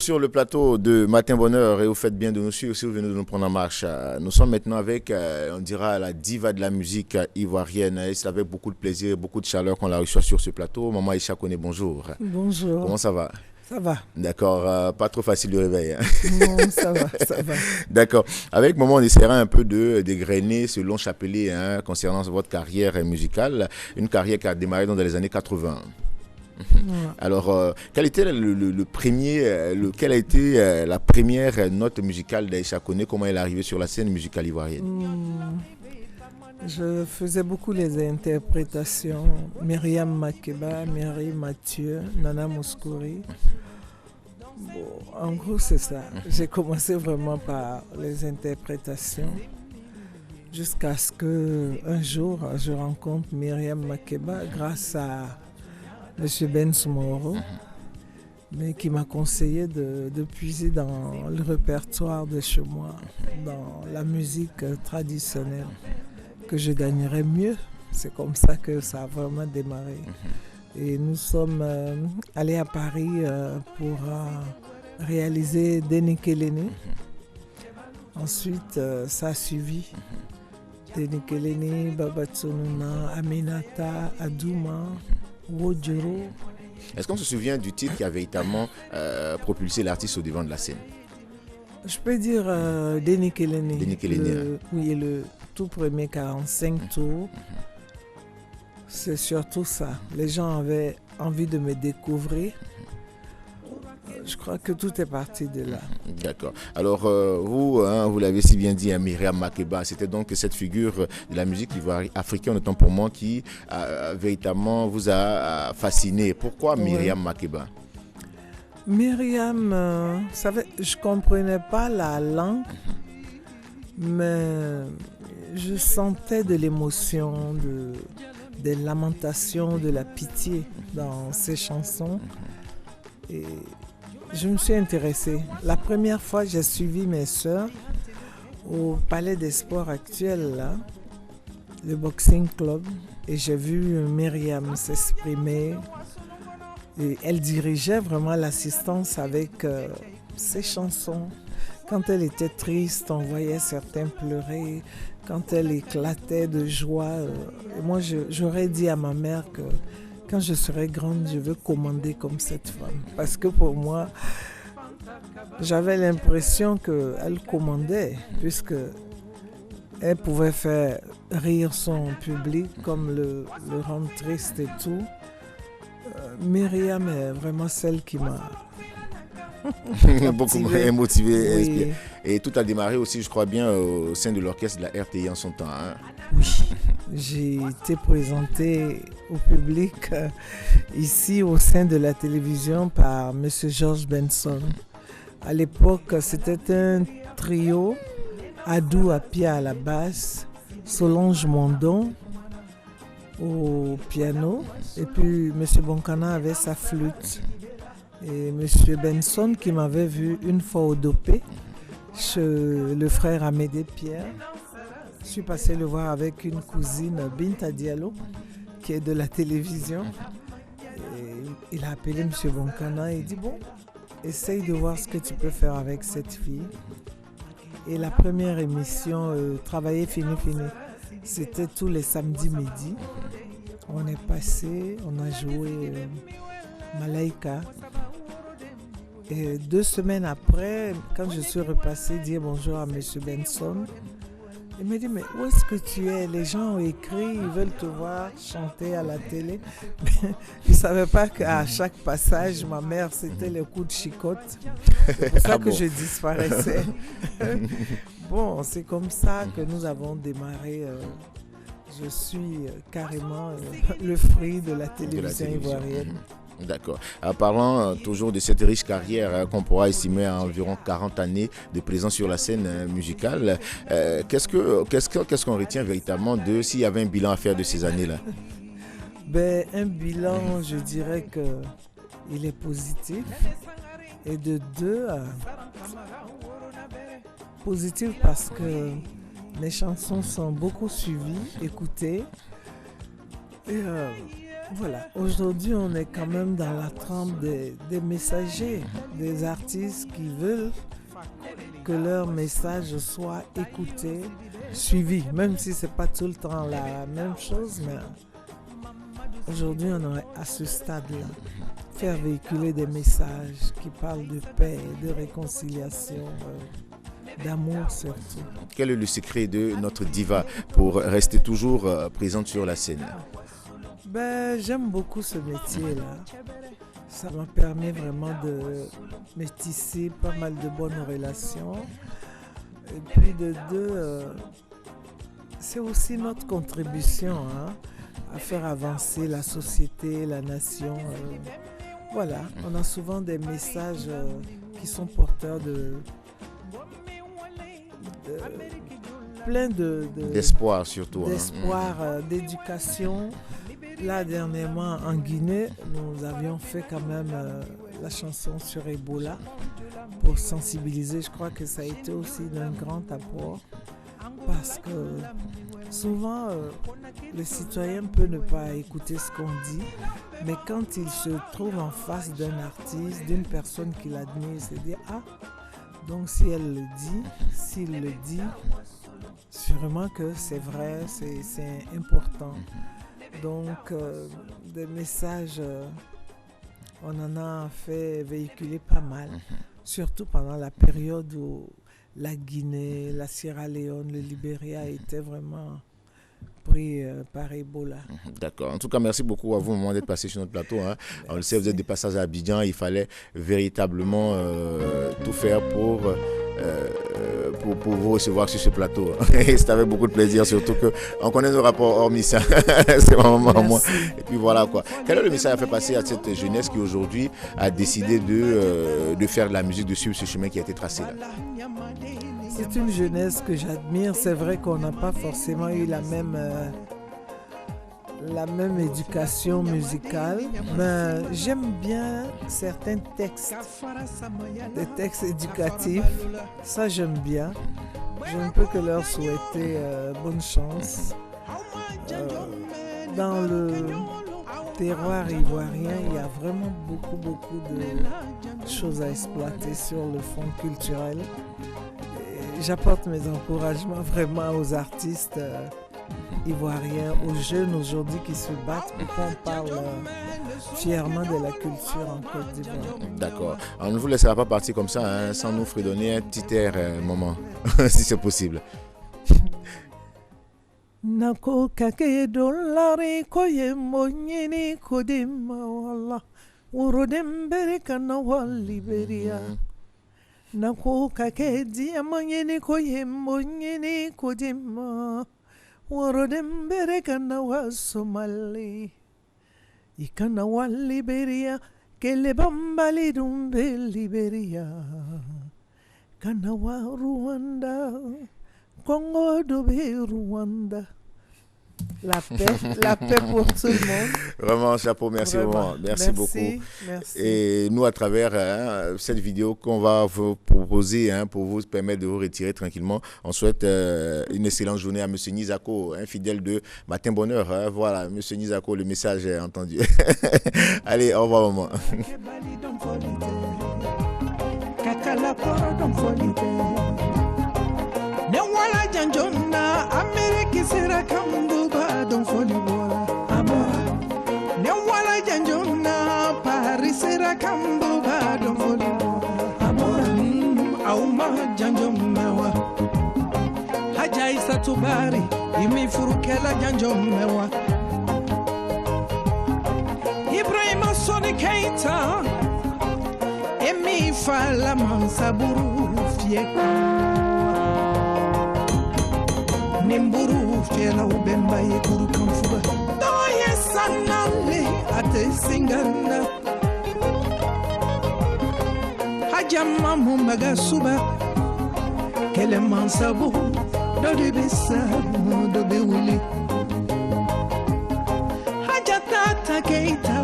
Sur le plateau de Matin Bonheur et vous faites bien de nous suivre si vous venez de nous prendre en marche. Nous sommes maintenant avec, on dira, la diva de la musique ivoirienne. Et c'est avec beaucoup de plaisir, beaucoup de chaleur qu'on la reçoit sur ce plateau. Maman Aïcha Koné, bonjour. Bonjour. Comment ça va? Ça va. D'accord, pas trop facile de réveil. Non, ça va, ça va. D'accord. Avec Maman, on essaiera un peu de dégrainer ce long chapelet concernant votre carrière musicale. Une carrière qui a démarré dans les années 80. Ouais. Alors, quel était le premier, quelle a été la première note musicale d'Aïcha Koné? Comment elle est arrivée sur la scène musicale ivoirienne? Je faisais beaucoup les interprétations. Myriam Makeba, Myri Mathieu, Nana Mouskouri. Bon, en gros, c'est ça. J'ai commencé vraiment par les interprétations jusqu'à ce qu'un jour, je rencontre Myriam Makeba grâce à M. Ben Soumoro, mais qui m'a conseillé de puiser dans le répertoire de chez moi, dans la musique traditionnelle, que je gagnerais mieux. C'est comme ça que ça a vraiment démarré. Et nous sommes allés à Paris pour réaliser Denikelene. Ensuite, ça a suivi. Denikelene, Babatsonuna, Aminata, Adouma, Wodjoro. Est-ce qu'on se souvient du titre qui a véritablement propulsé l'artiste au devant de la scène? Je peux dire Denikelene. Denikelene. Oui, le tout premier 45 tours. C'est surtout ça. Les gens avaient envie de me découvrir. Je crois que tout est parti de là. D'accord. Alors, vous l'avez si bien dit, Myriam Makeba, c'était donc cette figure de la musique africaine, autant pour moi, qui véritablement vous a fasciné. Pourquoi Myriam Makeba? Myriam, je ne comprenais pas la langue, mais je sentais de l'émotion, des lamentations, de la pitié dans ses chansons. Et je me suis intéressée. La première fois, j'ai suivi mes sœurs au Palais des Sports actuel, là, le Boxing Club, et j'ai vu Myriam s'exprimer. Et elle dirigeait vraiment l'assistance avec ses chansons. Quand elle était triste, on voyait certains pleurer. Quand elle éclatait de joie, moi j'aurais dit à ma mère que quand je serai grande, je veux commander comme cette femme. Parce que pour moi, j'avais l'impression qu'elle commandait, puisque elle pouvait faire rire son public, comme le rendre triste et tout. Myriam est vraiment celle qui m'a beaucoup motivé. Oui. Et tout a démarré aussi, je crois bien, au sein de l'orchestre de la RTI en son temps. Oui, j'ai été présentée au public ici au sein de la télévision par M. Georges Benson. À l'époque, c'était un trio, Adou Apia à la basse, Solange Mondon au piano, et puis M. Bonkana avait sa flûte. Et M. Benson qui m'avait vu une fois au Dopé, chez le frère Amédée Pierre. Je suis passé le voir avec une cousine, Binta Diallo, qui est de la télévision. Et il a appelé M. Bonkana et il dit, bon, essaye de voir ce que tu peux faire avec cette fille. Et la première émission, Travailler fini, c'était tous les samedis midi. On est passé, on a joué Malaika. Et 2 semaines après, quand je suis repassé dire bonjour à M. Benson, il m'a dit, mais où est-ce que tu es? Les gens ont écrit, ils veulent te voir chanter à la télé. Ils ne savaient pas qu'à chaque passage, ma mère, c'était les coups de chicotte. C'est pour ça que je disparaissais. Bon, c'est comme ça que nous avons démarré. Je suis carrément le fruit de la télévision ivoirienne. D'accord. Parlant toujours de cette riche carrière qu'on pourra estimer à environ 40 années de présence sur la scène musicale, qu'est-ce qu'on retient véritablement de s'il y avait un bilan à faire de ces années-là? Un bilan, je dirais qu'il est positif. Et de deux, positif parce que mes chansons sont beaucoup suivies, écoutées. Et Voilà, aujourd'hui on est quand même dans la trempe des messagers, des artistes qui veulent que leur message soit écouté, suivi, même si c'est pas tout le temps la même chose, mais aujourd'hui on est à ce stade-là. Faire véhiculer des messages qui parlent de paix, de réconciliation, d'amour surtout. Quel est le secret de notre diva pour rester toujours présente sur la scène? J'aime beaucoup ce métier-là. Ça m'a permis vraiment de métisser pas mal de bonnes relations. Et puis de deux, c'est aussi notre contribution à faire avancer la société, la nation. Voilà, on a souvent des messages qui sont porteurs plein d'espoir surtout. D'espoir, d'éducation. Là, dernièrement, en Guinée, nous avions fait quand même la chanson sur Ebola pour sensibiliser. Je crois que ça a été aussi d'un grand apport parce que souvent, le citoyen peut ne pas écouter ce qu'on dit, mais quand il se trouve en face d'un artiste, d'une personne qu'il admire, il se dit « Ah, donc si elle le dit, s'il le dit, sûrement que c'est vrai, c'est important. » Donc, des messages, on en a fait véhiculer pas mal, surtout pendant la période où la Guinée, la Sierra Leone, le Libéria étaient vraiment pris par Ebola. D'accord. En tout cas, merci beaucoup à vous au moment d'être passé sur notre plateau. On le sait, vous êtes des passages à Abidjan. Il fallait véritablement tout faire pour vous recevoir sur ce plateau. Et c'est avec beaucoup de plaisir, surtout qu'on connaît nos rapports hormis ça. C'est vraiment moi. Et puis voilà quoi. Quel est le message à faire passer à cette jeunesse qui aujourd'hui a décidé de faire de la musique, de suivre ce chemin qui a été tracé là? C'est une jeunesse que j'admire. C'est vrai qu'on n'a pas forcément eu la même éducation musicale, mais j'aime bien certains textes, des textes éducatifs, ça j'aime bien. Je ne peux que leur souhaiter bonne chance. Dans le terroir ivoirien, il y a vraiment beaucoup de choses à exploiter sur le fond culturel. Et j'apporte mes encouragements vraiment aux artistes ivoiriens, aux jeunes aujourd'hui qui se battent pour qu'on parle fièrement de la culture en Côte d'Ivoire. D'accord. On ne vous laissera pas partir comme ça sans nous fredonner un petit air moment, si c'est possible. Nako kake dolari koye monyini kodima wala urodem bereka na waliberia. Nako kake dia monyini koye monyini kodima urodem bereka na wa Somali. Ikana wa Liberia kele bambali dumbe Liberia. Kana wa Rwanda. Congo dobe Rwanda. La paix pour tout le monde. Vraiment, chapeau, merci vraiment. Merci beaucoup. Merci. Et nous, à travers cette vidéo qu'on va vous proposer pour vous permettre de vous retirer tranquillement, on souhaite une excellente journée à M. Nizako, fidèle de Matin Bonheur. Voilà, M. Nizako, le message est entendu. Allez, au revoir, maman. Newala janjona Ameriki sera kambuba don foli bola abora. Newala janjona Paris sera kambuba don foli bola abora. Auma janjona wa Haja Isa Tubari imi furukela janjona wa Ibrahima Soni Keita emi fala mansaburu fieka Nimburu fiela ubemba ye kuru kamfuba Doye sanale ate singana Hajama mumbaga suba Kele mansabu Dode bisa Dode wili Hajatata keita